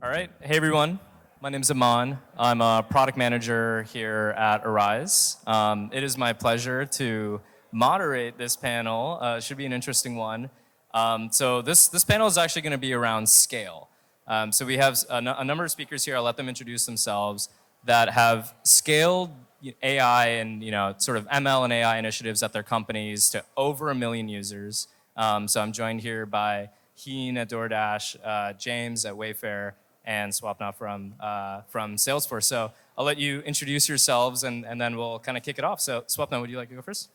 All right. Hey, everyone. My name is Aman. I'm a product manager here at Arize. It is my pleasure to moderate this panel. It should be an interesting one. So this panel is actually going to be around scale. So we have a number of speakers here. I'll let them introduce themselves that have scaled AI and sort of ML and AI initiatives at their companies to over 1 million users. So I'm joined here by Heen at DoorDash, James at Wayfair, and Swapna from Salesforce. So I'll let you introduce yourselves, and then we'll kind of kick it off. So Swapna, would you like to go first?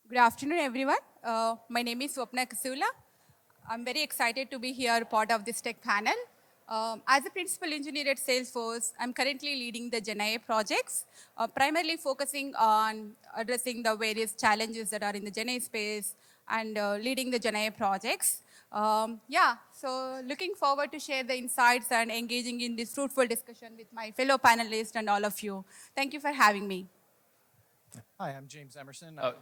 Good afternoon, everyone. My name is Swapna Kasula. I'm very excited to be here, part of this tech panel. As a principal engineer at Salesforce, I'm currently leading the GenAI projects, primarily focusing on addressing the various challenges that are in the GenAI space and leading the GenAI projects. So looking forward to share the insights and engaging in this fruitful discussion with my fellow panelists and all of you. Thank you for having me. Hi, I'm James Emerson. Okay.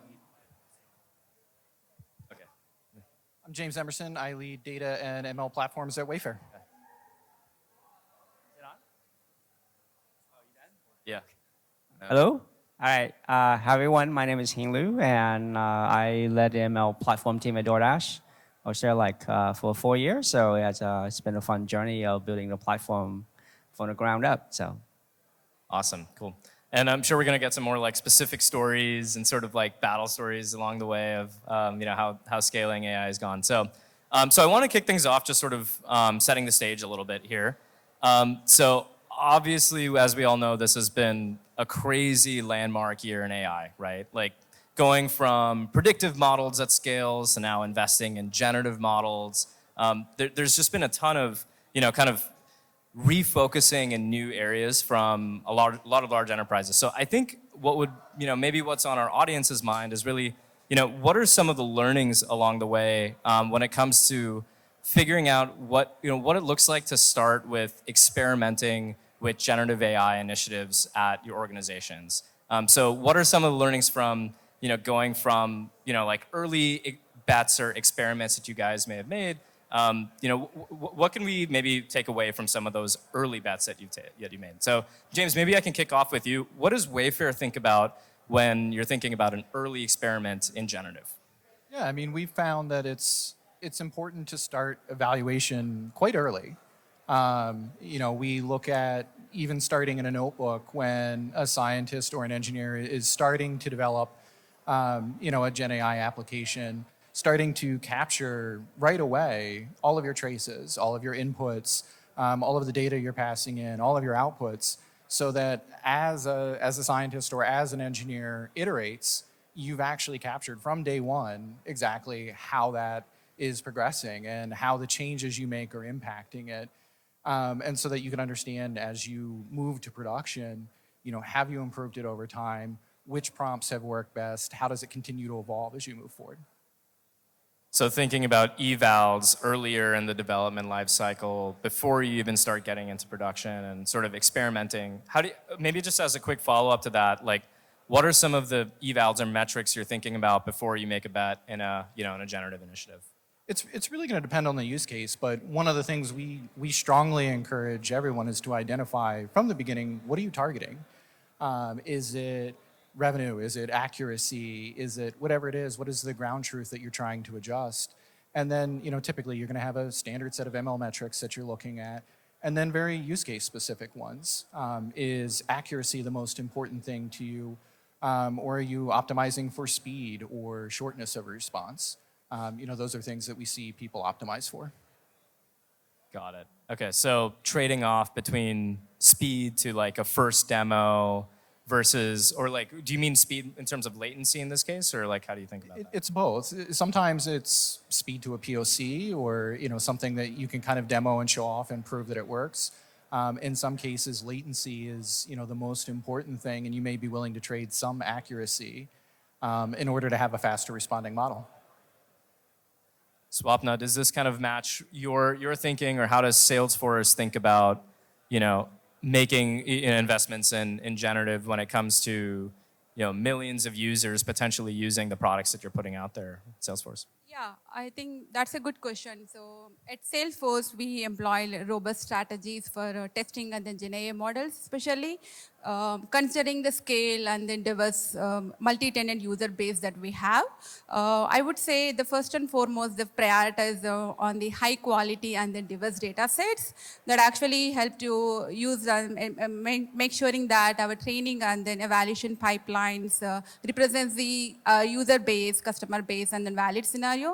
I'm James Emerson. I lead data and ML platforms at Wayfair. Yeah. Hello. All right. Hi, everyone. My name is Heen Liu, and I led the ML platform team at DoorDash. I was there for 4 years, so it's been a fun journey of building the platform from the ground up. So, Awesome. Cool. And I'm sure we're going to get some more specific stories and sort of battle stories along the way of how scaling AI has gone. So I want to kick things off just sort of setting the stage a little bit here. So obviously, as we all know, this has been a crazy landmark year in AI, right? Going from predictive models at scales to now investing in generative models. There's just been a ton of, kind of refocusing in new areas from a lot of large enterprises. So I think what would, maybe what's on our audience's mind is really, what are some of the learnings along the way when it comes to figuring out what it looks like to start with experimenting with generative AI initiatives at your organizations. So what are some of the learnings from, going from, early bets or experiments that you guys may have made? What can we maybe take away from some of those early bets that you made? So James, maybe I can kick off with you. What does Wayfair think about when you're thinking about an early experiment in generative? Yeah, I mean, we've found that it's important to start evaluation quite early. We look at even starting in a notebook when a scientist or an engineer is starting to develop, a Gen AI application, starting to capture right away all of your traces, all of your inputs, all of the data you're passing in, all of your outputs, so that as a scientist or as an engineer iterates, you've actually captured from day one exactly how that is progressing and how the changes you make are impacting it. And so that you can understand as you move to production, have you improved it over time? Which prompts have worked best? How does it continue to evolve as you move forward? So thinking about evals earlier in the development life cycle, before you even start getting into production and sort of experimenting, maybe just as a quick follow-up to that, what are some of the evals or metrics you're thinking about before you make a bet in a generative initiative? It's really going to depend on the use case, but one of the things we strongly encourage everyone is to identify from the beginning, what are you targeting? Is it revenue? Is it accuracy? Is it whatever it is? What is the ground truth that you're trying to adjust? And then, typically you're going to have a standard set of ML metrics that you're looking at, and then very use case specific ones. Is accuracy the most important thing to you? Or are you optimizing for speed or shortness of response? Those are things that we see people optimize for. Got it. Okay, so trading off between speed to a first demo versus, or do you mean speed in terms of latency in this case, or how do you think about that? It's both. Sometimes it's speed to a POC or something that you can kind of demo and show off and prove that it works. In some cases, latency is the most important thing, and you may be willing to trade some accuracy in order to have a faster responding model. Swapna, does this kind of match your thinking, or how does Salesforce think about, making investments in generative when it comes to millions of users potentially using the products that you're putting out there, Salesforce? Yeah, Yeah, I think that's a good question. So at Salesforce, we employ robust strategies for testing and then GenAI models, especially considering the scale and the diverse multi-tenant user base that we have. I would say the first and foremost, the prioritize on the high quality and the diverse data sets that actually help to use and make sure that our training and then evaluation pipelines represents the user base, customer base, and then valid scenario.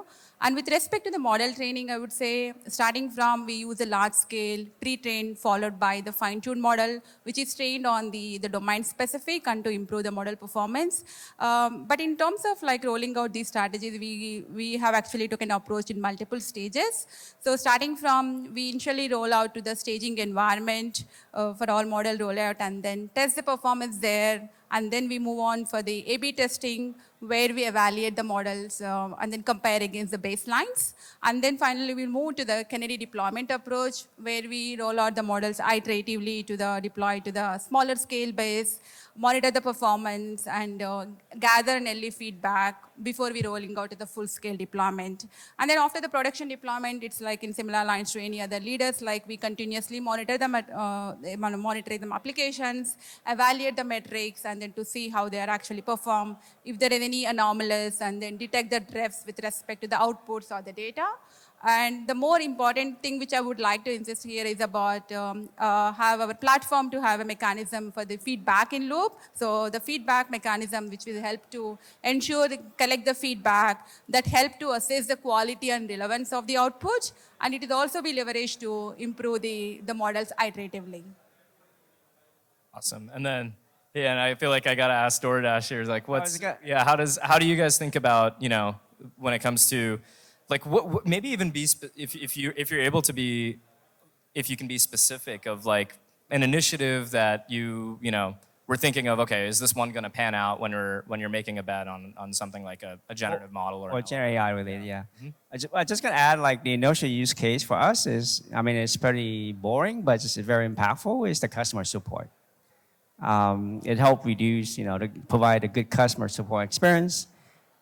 And with respect to the model training, I would say starting from we use a large scale, pre-trained, followed by the fine-tuned model, which is trained on the domain specific and to improve the model performance. But in terms of like rolling out these strategies, we have actually taken an approach in multiple stages. So starting from, we initially roll out to the staging environment for all model rollout and then test the performance there. And then we move on for the A/B testing, where we evaluate the models and then compare against the baselines. And then finally, we'll move to the canary deployment approach, where we roll out the models iteratively to the deploy to the smaller scale base, monitor the performance, and gather an early feedback before we rolling out to the full scale deployment. And then after the production deployment, it's like in similar lines to any other leaders, like we continuously monitor them monitor them applications, evaluate the metrics, and then to see how they are actually perform, if there are any anomalies, and then detect the drifts with respect to the outputs or the data. And the more important thing which I would like to insist here is about have our platform to have a mechanism for the feedback in loop. So the feedback mechanism which will help to ensure, collect the feedback that help to assess the quality and relevance of the output. And it will also be leveraged to improve the models iteratively. Awesome. And then, yeah, and I feel like I gotta ask DoorDash here, like, how do you guys think about, when it comes to, like, what maybe even be if you're able to be, if you can be specific of like an initiative that we're thinking of, okay, is this one going to pan out when you're making a bet on something like a generative model or Gen AI related, yeah. I just gonna add, like, the initial use case for us is, I mean, it's pretty boring, but it's very impactful, is the customer support. It helped reduce, to provide a good customer support experience.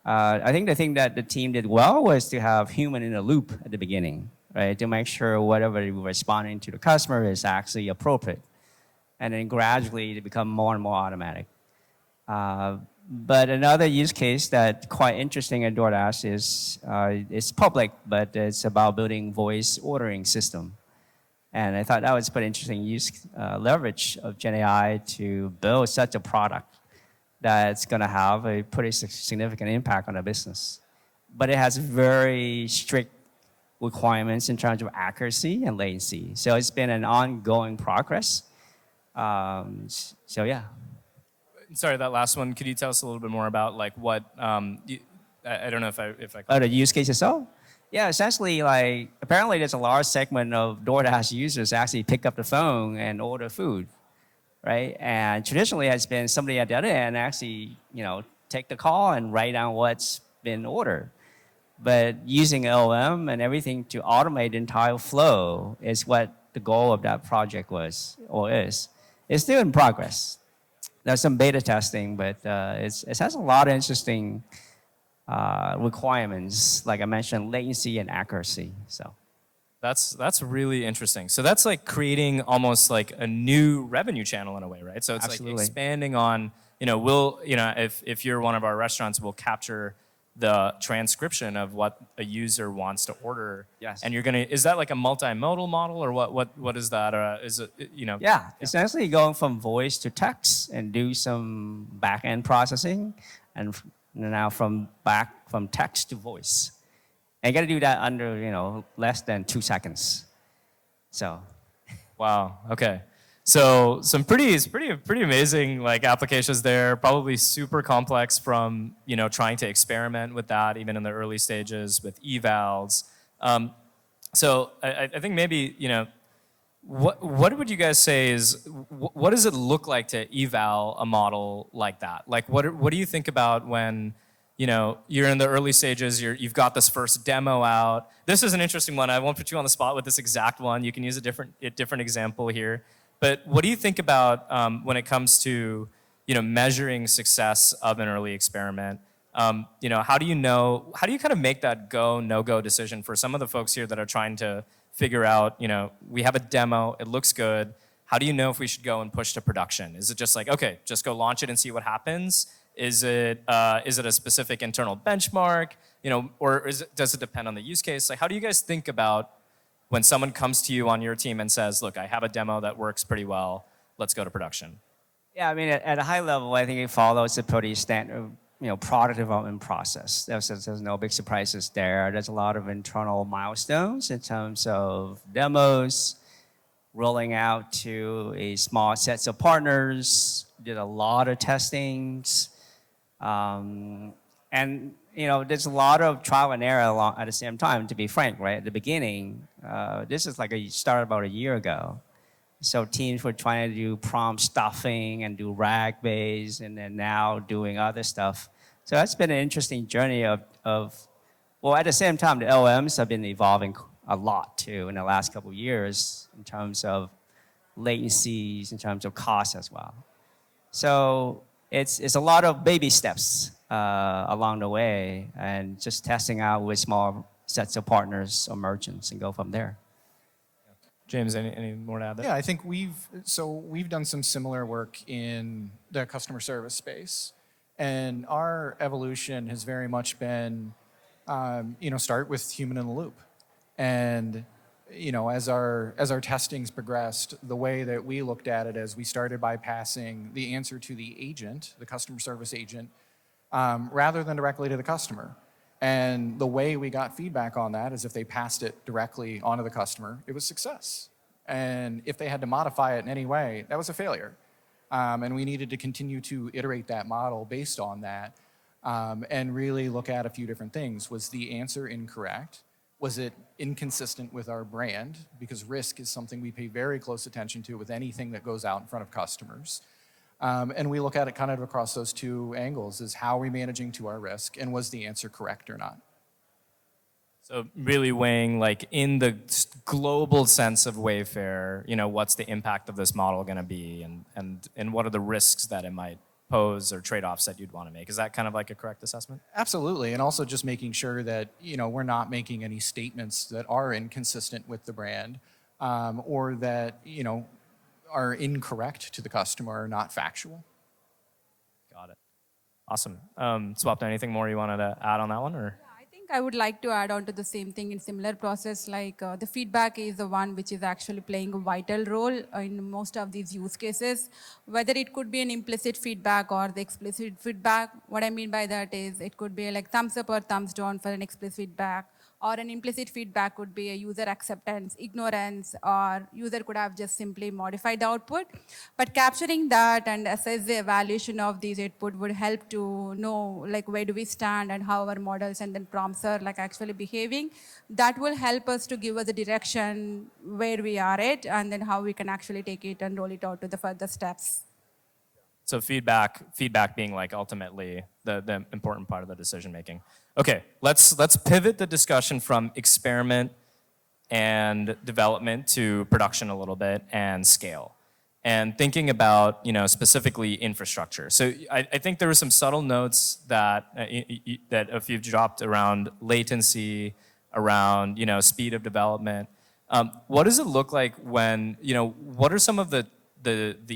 I think the thing that the team did well was to have human in the loop at the beginning, right? To make sure whatever we're responding to the customer is actually appropriate. And then gradually to become more and more automatic. But another use case that's quite interesting at DoorDash is, it's public, but it's about building voice ordering system. And I thought that was pretty interesting leverage of Gen AI to build such a product that's going to have a pretty significant impact on the business. But it has very strict requirements in terms of accuracy and latency. So it's been an ongoing progress. So yeah. Sorry, that last one, could you tell us a little bit more about like what, I don't know if I the use case itself? Yeah, essentially, like, apparently there's a large segment of DoorDash users actually pick up the phone and order food, right? And traditionally, it's been somebody at the other end actually, take the call and write down what's been ordered. But using LLM and everything to automate the entire flow is what the goal of that project was or is. It's still in progress. There's some beta testing, but it has a lot of interesting requirements, like I mentioned, latency and accuracy. So that's really interesting. So that's like creating almost like a new revenue channel in a way, right? So it's Absolutely. like expanding on, if you're one of our restaurants, we'll capture the transcription of what a user wants to order. Yes. And is that like a multimodal model or what is that? Is it, Yeah, essentially going from voice to text and do some back-end processing, and now from text to voice. And you got to do that under, less than 2 seconds. So. Wow. Okay. So some pretty amazing like applications there. Probably super complex from trying to experiment with that even in the early stages with evals. So I think maybe what would you guys say is what does it look like to eval a model like that? Like what do you think about when you're in the early stages, you've got this first demo out. This is an interesting one. I won't put you on the spot with this exact one. You can use a different example here. But what do you think about when it comes to measuring success of an early experiment? How do you kind of make that go, no-go decision for some of the folks here that are trying to figure out, we have a demo, it looks good. How do you know if we should go and push to production? Is it just like, okay, just go launch it and see what happens? Is it a specific internal benchmark? Or does it depend on the use case? Like, how do you guys think about when someone comes to you on your team and says, look, I have a demo that works pretty well, let's go to production? Yeah, I mean, at a high level, I think it follows a pretty standard, product development process. There's no big surprises there. There's a lot of internal milestones in terms of demos, rolling out to a small set of partners, did a lot of testings, and there's a lot of trial and error at the same time, to be frank, right? At the beginning, this is like started about a year ago. So teams were trying to do prompt stuffing and do RAG-based, and then now doing other stuff. So that's been an interesting journey of at the same time, the LLMs have been evolving a lot too in the last couple of years in terms of latencies, in terms of cost as well. So it's a lot of baby steps along the way, and just testing out with small sets of partners or merchants and go from there. James, any more to add there? Yeah, I think we've done some similar work in the customer service space, and our evolution has very much been, start with human in the loop, and as our testings progressed, the way that we looked at it is we started by passing the answer to the agent, the customer service agent, rather than directly to the customer. And the way we got feedback on that is if they passed it directly onto the customer, it was success. And if they had to modify it in any way, that was a failure. And we needed to continue to iterate that model based on that, and really look at a few different things. Was the answer incorrect? Was it inconsistent with our brand? Because risk is something we pay very close attention to with anything that goes out in front of customers. And we look at it kind of across those two angles, is how are we managing to our risk, and was the answer correct or not? So really weighing, like, in the global sense of Wayfair, what's the impact of this model going to be, and what are the risks that it might pose or trade-offs that you'd want to make? Is that kind of like a correct assessment? Absolutely, and also just making sure that we're not making any statements that are inconsistent with the brand, or that are incorrect to the customer, or not factual. Got it. Awesome. Swapna, anything more you wanted to add on that one, or? I think I would like to add on to the same thing in similar process, like the feedback is the one which is actually playing a vital role in most of these use cases, whether it could be an implicit feedback or the explicit feedback. What I mean by that is it could be like thumbs up or thumbs down for an explicit feedback, or an implicit feedback could be a user acceptance, ignorance, or user could have just simply modified the output. But capturing that and assess the evaluation of these output would help to know like where do we stand and how our models and then prompts are like actually behaving. That will help us to give us a direction where we are at, and then how we can actually take it and roll it out to the further steps. So feedback being like ultimately the important part of the decision making. Okay, let's pivot the discussion from experiment and development to production a little bit and scale. And thinking about specifically infrastructure. So I think there were some subtle notes that if you've dropped around latency, around speed of development. What does it look like when what are some of the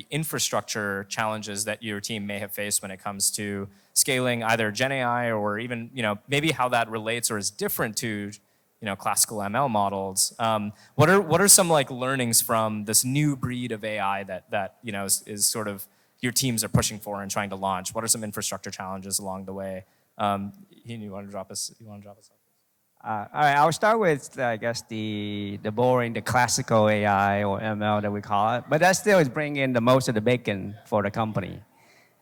infrastructure challenges that your team may have faced when it comes to scaling either Gen AI or even maybe how that relates or is different to classical ML models? What are some like learnings from this new breed of AI that is sort of your teams are pushing for and trying to launch? What are some infrastructure challenges along the way? You want to drop us off? All right, I'll start with, I guess, the boring, the classical AI or ML that we call it. But that still is bringing in the most of the bacon for the company.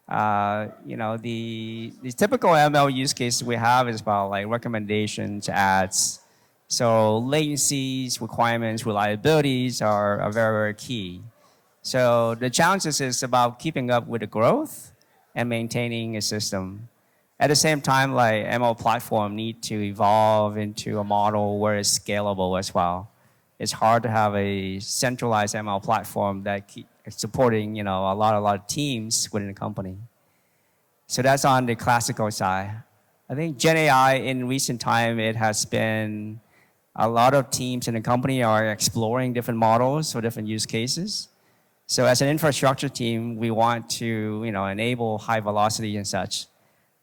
The typical ML use case we have is about like recommendations, ads. So latencies, requirements, reliabilities are very, very key. So the challenges is about keeping up with the growth and maintaining a system. At the same time, like ML platform need to evolve into a model where it's scalable as well. It's hard to have a centralized ML platform that keep supporting a lot of teams within the company. So that's on the classical side. I think Gen AI in recent time, it has been a lot of teams in the company are exploring different models for different use cases. So as an infrastructure team, we want to enable high velocity and such.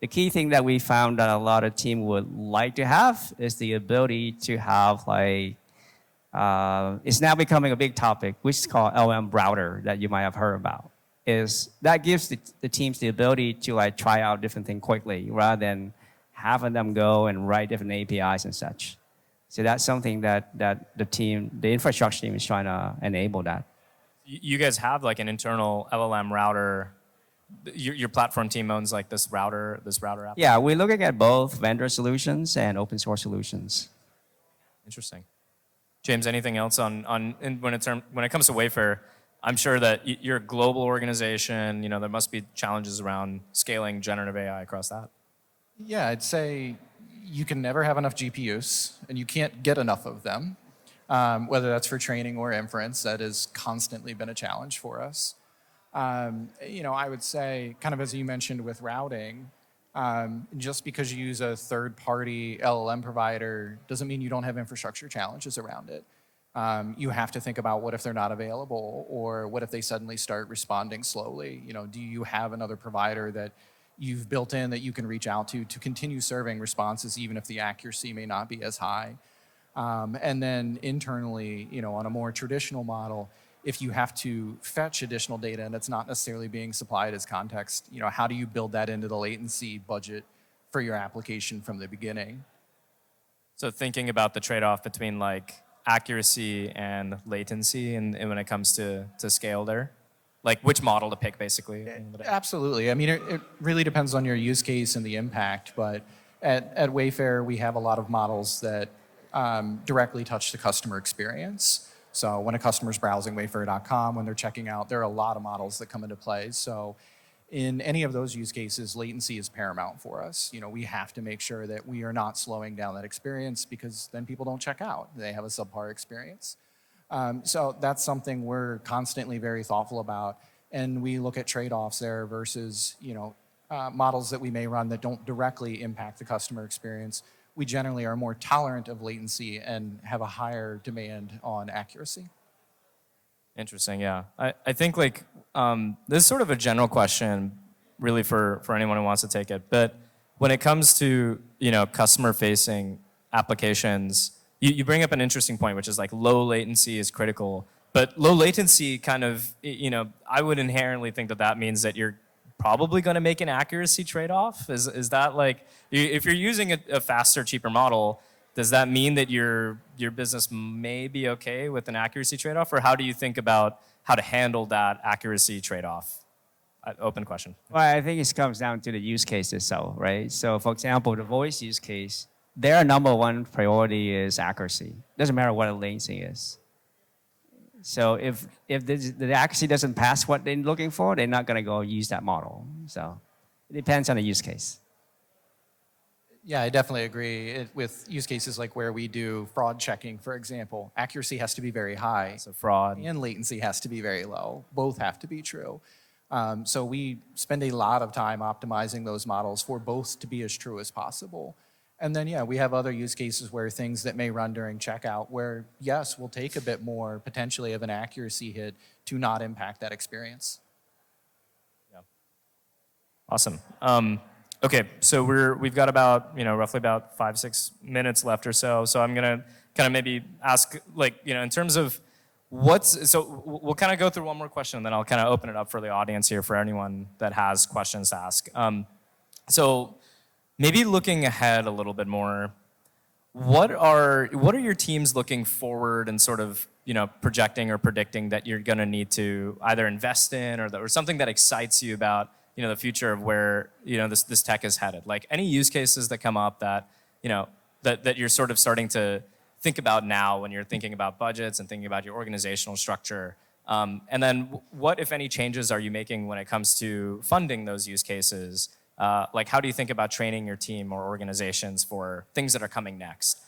The key thing that we found that a lot of teams would like to have is the ability to have it's now becoming a big topic, which is called LLM router that you might have heard about. Is that gives the teams the ability to try out different things quickly rather than having them go and write different APIs and such. So that's something that the infrastructure team is trying to enable that. You guys have like an internal LLM router. Your platform team owns like this router app? Yeah, we're looking at both vendor solutions and open source solutions. Interesting. James, anything else when it comes to Wayfair? I'm sure that you're a global organization. There must be challenges around scaling generative AI across that. Yeah, I'd say you can never have enough GPUs, and you can't get enough of them, whether that's for training or inference. That has constantly been a challenge for us. I would say, kind of as you mentioned with routing, just because you use a third-party LLM provider doesn't mean you don't have infrastructure challenges around it. You have to think about what if they're not available, or what if they suddenly start responding slowly? Do you have another provider that you've built in that you can reach out to continue serving responses even if the accuracy may not be as high? And then internally, on a more traditional model, if you have to fetch additional data and it's not necessarily being supplied as context, how do you build that into the latency budget for your application from the beginning? So thinking about the trade-off between like accuracy and latency and when it comes to scale there? Like which model to pick, basically? Absolutely. I mean, it really depends on your use case and the impact, but at Wayfair, we have a lot of models that directly touch the customer experience. So when a customer's browsing wayfair.com, when they're checking out, there are a lot of models that come into play. So in any of those use cases, latency is paramount for us. We have to make sure that we are not slowing down that experience, because then people don't check out. They have a subpar experience. So that's something we're constantly very thoughtful about, and we look at trade-offs there versus models that we may run that don't directly impact the customer experience. We generally are more tolerant of latency and have a higher demand on accuracy. Interesting, yeah. I think this is sort of a general question, really for anyone who wants to take it. But when it comes to customer-facing applications, you bring up an interesting point, which is like low latency is critical. But low latency kind of, I would inherently think that means that you're probably going to make an accuracy trade-off. Is that like, if you're using a faster, cheaper model, does that mean that your business may be okay with an accuracy trade-off? Or how do you think about how to handle that accuracy trade-off? Open question. Well, I think it comes down to the use case itself, right? So for example, the voice use case, their number one priority is accuracy. Doesn't matter what the latency is. So if the accuracy doesn't pass what they're looking for, they're not going to go use that model. So it depends on the use case. Yeah, I definitely agree. With use cases like where we do fraud checking, for example, accuracy has to be very high. So fraud. And latency has to be very low. Both have to be true. So we spend a lot of time optimizing those models for both to be as true as possible. And then, yeah, we have other use cases where things that may run during checkout where, yes, we'll take a bit more potentially of an accuracy hit to not impact that experience. Yeah. Awesome. Okay, so we've got about, roughly about 5-6 minutes left or so. So I'm gonna kind of maybe ask, in terms of so we'll kind of go through one more question, and then I'll kind of open it up for the audience here for anyone that has questions to ask. So maybe looking ahead a little bit more, what are your teams looking forward and sort of projecting or predicting that you're going to need to either invest in or something that excites you about the future of where this tech is headed? Like any use cases that come up that that you're sort of starting to think about now when you're thinking about budgets and thinking about your organizational structure. And then what, if any, changes are you making when it comes to funding those use cases? Like how do you think about training your team or organizations for things that are coming next?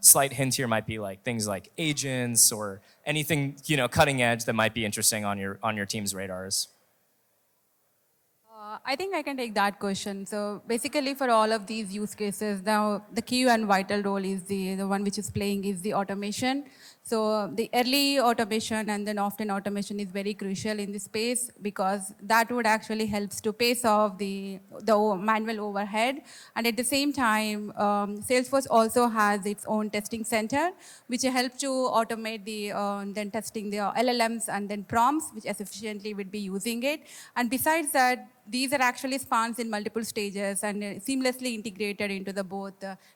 Slight hint here might be like things like agents or anything cutting edge that might be interesting on your team's radars. I think I can take that question. So basically for all of these use cases, now the key and vital role is the one which is playing is the automation. So the early automation and then often automation is very crucial in this space because that would actually helps to pace off the manual overhead. And at the same time, Salesforce also has its own testing center, which helps to automate the then testing the LLMs and then prompts, which as efficiently would be using it. And besides that, these are actually spans in multiple stages and seamlessly integrated into the both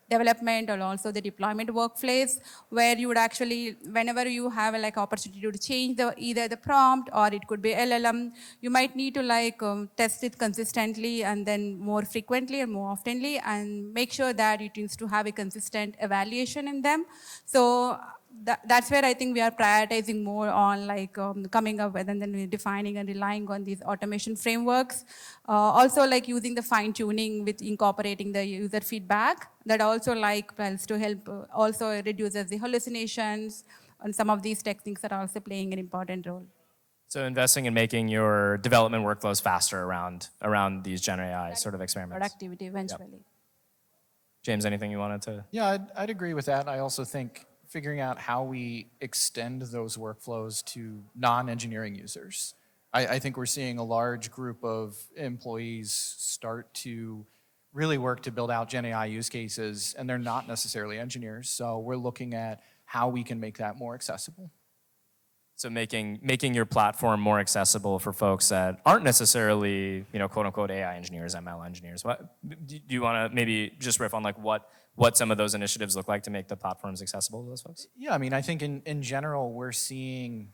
development or also the deployment workflows, where you would actually, whenever you have a like opportunity to change either the prompt or it could be LLM, you might need to test it consistently and then more frequently and more oftenly and make sure that it needs to have a consistent evaluation in them. So that's where I think we are prioritizing more on coming up with and then defining and relying on these automation frameworks. Also using the fine tuning with incorporating the user feedback that also helps to help also reduces the hallucinations, and some of these techniques are also playing an important role. So investing in making your development workflows faster around these Gen AI sort of experiments. Productivity eventually. Yep. James, anything you wanted to? Yeah, I'd agree with that. I also think figuring out how we extend those workflows to non-engineering users. I think we're seeing a large group of employees start to really work to build out Gen AI use cases, and they're not necessarily engineers. So we're looking at how we can make that more accessible. So making your platform more accessible for folks that aren't necessarily, quote unquote AI engineers, ML engineers. Do you want to maybe just riff on what some of those initiatives look like to make the platforms accessible to those folks? Yeah, I mean, I think in general, we're seeing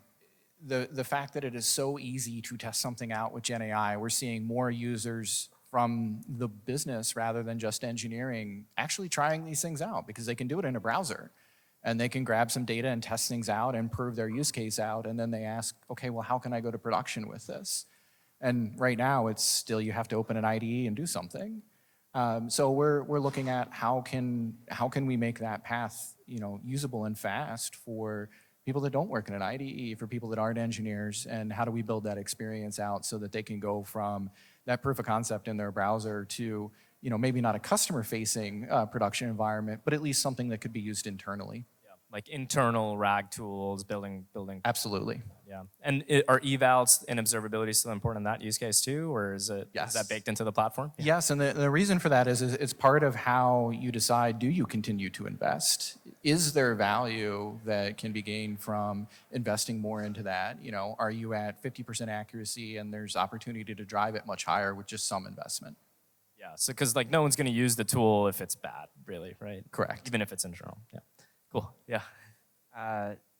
the fact that it is so easy to test something out with Gen AI. We're seeing more users from the business rather than just engineering actually trying these things out because they can do it in a browser. And they can grab some data and test things out and prove their use case out. And then they ask, okay, well, how can I go to production with this? And right now, it's still you have to open an IDE and do something. So we're looking at how can we make that path usable and fast for people that don't work in an IDE, for people that aren't engineers, and how do we build that experience out so that they can go from that proof of concept in their browser to maybe not a customer-facing production environment, but at least something that could be used internally. Yeah, like internal RAG tools, building. Absolutely. Yeah, and are evals and observability still important in that use case too, or is that baked into the platform? Yeah. Yes, and the reason for that is it's part of how you decide, do you continue to invest? Is there value that can be gained from investing more into that? Are you at 50% accuracy and there's opportunity to drive it much higher with just some investment? Yeah, so because no one's going to use the tool if it's bad, really, right? Correct. Even if it's internal. Yeah. Cool. Yeah.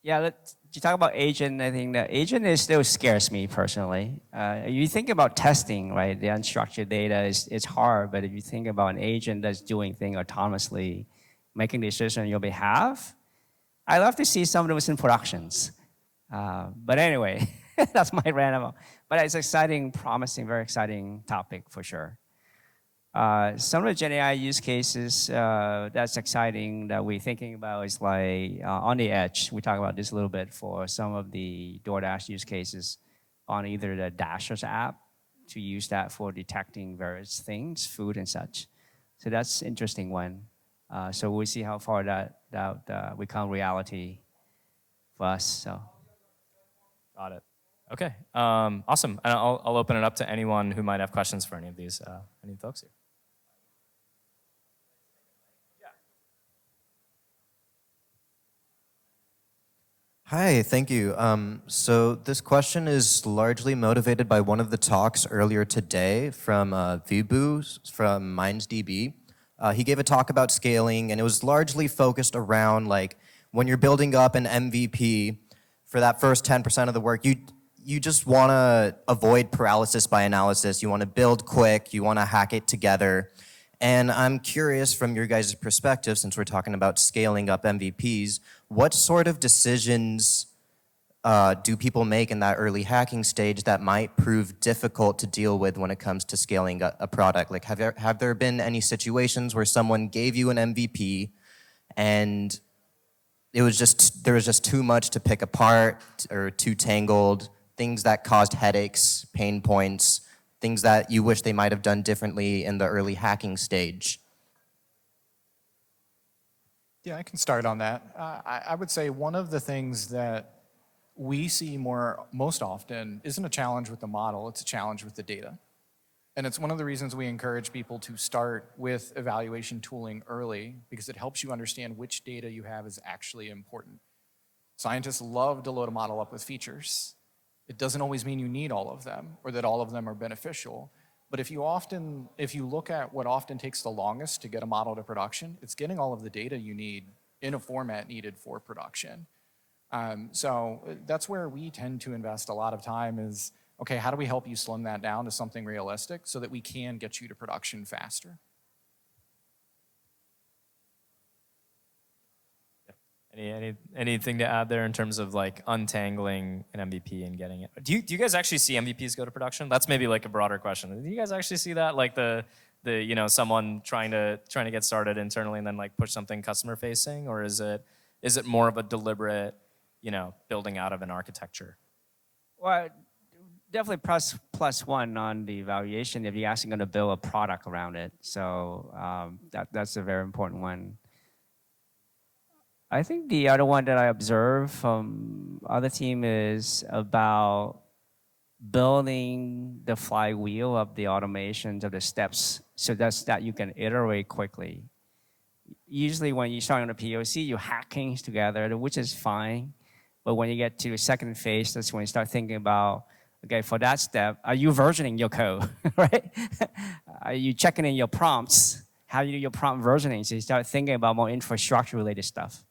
You talk about agent. I think the agent still scares me personally. You think about testing, right? The unstructured data is hard, but if you think about an agent that's doing things autonomously, making decisions on your behalf, I love to see some of those in productions. But anyway, that's my random. But it's exciting, promising, very exciting topic for sure. Some of the Gen AI use cases that's exciting that we're thinking about is on the edge. We talk about this a little bit for some of the DoorDash use cases on either the Dashers app to use that for detecting various things, food and such. So that's an interesting one. So we'll see how far that become reality for us. So. Got it. Okay. Awesome. And I'll open it up to anyone who might have questions for any of these folks here. Hi, thank you. So this question is largely motivated by one of the talks earlier today from Vibhu from MindsDB. He gave a talk about scaling, and it was largely focused around when you're building up an MVP for that first 10% of the work, you just want to avoid paralysis by analysis. You want to build quick. You want to hack it together. And I'm curious from your guys' perspective, since we're talking about scaling up MVPs, what sort of decisions do people make in that early hacking stage that might prove difficult to deal with when it comes to scaling a product? Have there been any situations where someone gave you an MVP and there was just too much to pick apart or too tangled, things that caused headaches, pain points, things that you wish they might have done differently in the early hacking stage? Yeah, I can start on that. I would say one of the things that we see most often isn't a challenge with the model, it's a challenge with the data. And it's one of the reasons we encourage people to start with evaluation tooling early, because it helps you understand which data you have is actually important. Scientists love to load a model up with features. It doesn't always mean you need all of them or that all of them are beneficial. But if you look at what often takes the longest to get a model to production, it's getting all of the data you need in a format needed for production. So that's where we tend to invest a lot of time is, okay, how do we help you slim that down to something realistic so that we can get you to production faster? Anything to add there in terms of like untangling an MVP and getting it? Do you guys actually see MVPs go to production? That's maybe like a broader question. Do you guys actually see that, like the someone trying to get started internally and then like push something customer facing, or is it more of a deliberate building out of an architecture? Well, definitely plus one on the evaluation if you're actually going to build a product around it. So that's a very important one. I think the other one that I observe from other team is about building the flywheel of the automations of the steps so that you can iterate quickly. Usually when you start on a POC, you're hacking together, which is fine. But when you get to the second phase, that's when you start thinking about, okay, for that step, are you versioning your code, right? Are you checking in your prompts? How you do your prompt versioning? So you start thinking about more infrastructure-related stuff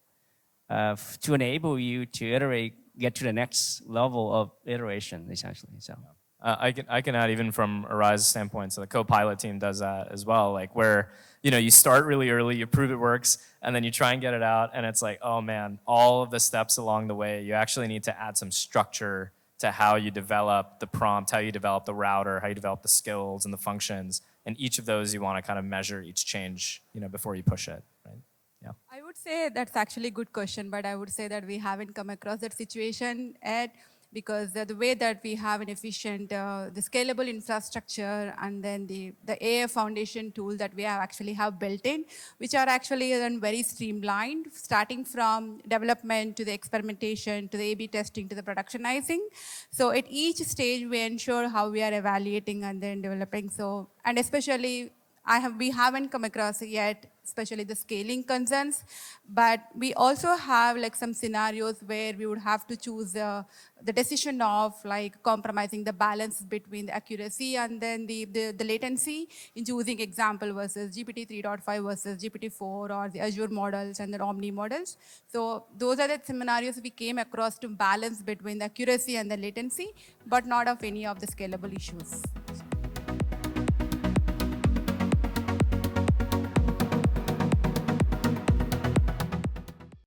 to enable you to iterate, get to the next level of iteration, essentially. So. I can add even from Arize's standpoint, so the co-pilot team does that as well, like where you start really early, you prove it works, and then you try and get it out, and it's like, oh man, all of the steps along the way, you actually need to add some structure to how you develop the prompt, how you develop the router, how you develop the skills and the functions, and each of those you want to kind of measure each change before you push it, right? Yeah. I would say that's actually a good question, but I would say that we haven't come across that situation yet, because the way that we have an efficient, the scalable infrastructure, and then the AI foundation tool that we actually have built in, which are actually then very streamlined, starting from development to the experimentation, to the A/B testing, to the productionizing. So at each stage, we ensure how we are evaluating and then developing. So, and especially, we haven't come across yet, especially the scaling concerns, but we also have like some scenarios where we would have to choose the decision of like compromising the balance between the accuracy and then the latency in choosing example versus GPT 3.5 versus GPT 4 or the Azure models and the Omni models. So those are the scenarios we came across to balance between the accuracy and the latency, but not of any of the scalable issues.